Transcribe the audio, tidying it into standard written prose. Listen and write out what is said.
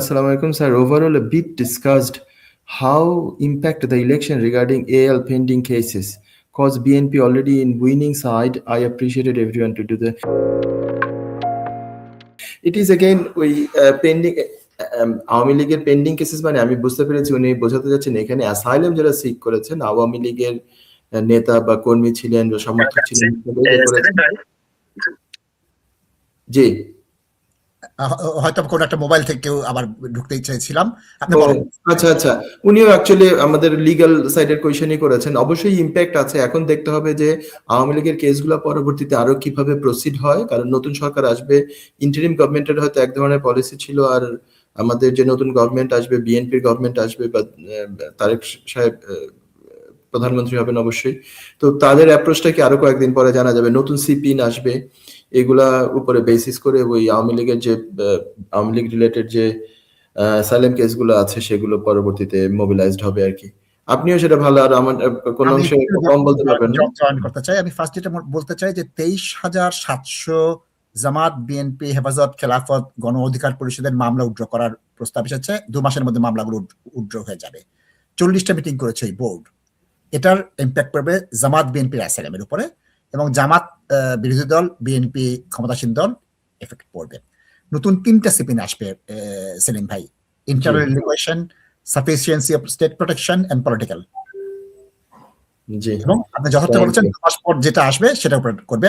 Assalamu alaikum, sir. Overall, a bit discussed how impact the election regarding AL pending cases. Cause BNP already in winning side, I appreciated everyone to do the. It is again we pending. Awami লীগের pending cases মানে আমি বুঝতে পেরেছি উনি বোঝাতে যাচ্ছেন এখানে asylum যারা সিক করেছেন আওয়ামী লীগের নেতা বা কর্মী ছিলেন বা সমর্থক ছিলেন জি হয়তো কোন একটা মোবাইল থেকে আবার ঢুকতে চাইছিলাম আচ্ছা উনিও অ্যাকচুয়ালি আমাদের লিগ্যাল সাইডের কোয়েশ্চেনই করেছেন অবশ্যই ইমপ্যাক্ট আছে এখন দেখতে হবে যে আওয়ামী লীগের কেসগুলো পরবর্তীতে আরো কিভাবে প্রসিড হয় কারণ নতুন সরকার আসবে ইন্টারিম গভর্নমেন্টের হয়তো এক ধরনের পলিসি ছিল আর আমাদের যে নতুন গভর্নমেন্ট আসবে বিএনপির গভর্নমেন্ট আসবে বা তারেক সাহেব প্রধানমন্ত্রী হবেন অবশ্যই তো তাদের অ্যাপ্রোচটা কি আরো কয়েকদিন পরে জানা যাবে নতুন সিপিন আসবে এগুলা উপরে বেসিস করে ওই আওয়ামী লীগের যে আওয়ামী লীগ রিলেটেড যে সাইলেন্ট কেসগুলো আছে সেগুলো পরবর্তীতে মোবিলাইজড হবে আর কি আপনিও সেটা ভালো আর আমার কোন অংশে কম বলতে পারবেন না জয়েন করতে চাই আমি ফার্স্ট যেটা বলতে চাই যে 23,700 জামাত বিএনপি হেফাজত খেলাফত গণ অধিকার পরিষদের মামলা উইথড্র করার প্রস্তাব এসেছে 2 মাসের মধ্যে মামলাগুলো উইথড্র হয়ে যাবে 40টা মিটিং করেছে এই বোর্ড এটার ইম্প্যাক্ট পড়বে জামাত বিএনপির অ্যাসাইলামের উপরে এবং জামাত বিরোধী দল বিএনপি ক্ষমতাসীন দল এফেক্ট পড়বে নতুন 3টা সিপিন আসবে সেলিম ভাই internal relation sufficiency of state protection and political জি এবং আপনি যথার্থ বলেছেন 2 মাস পর যেটা আসবে সেটা উপর করবে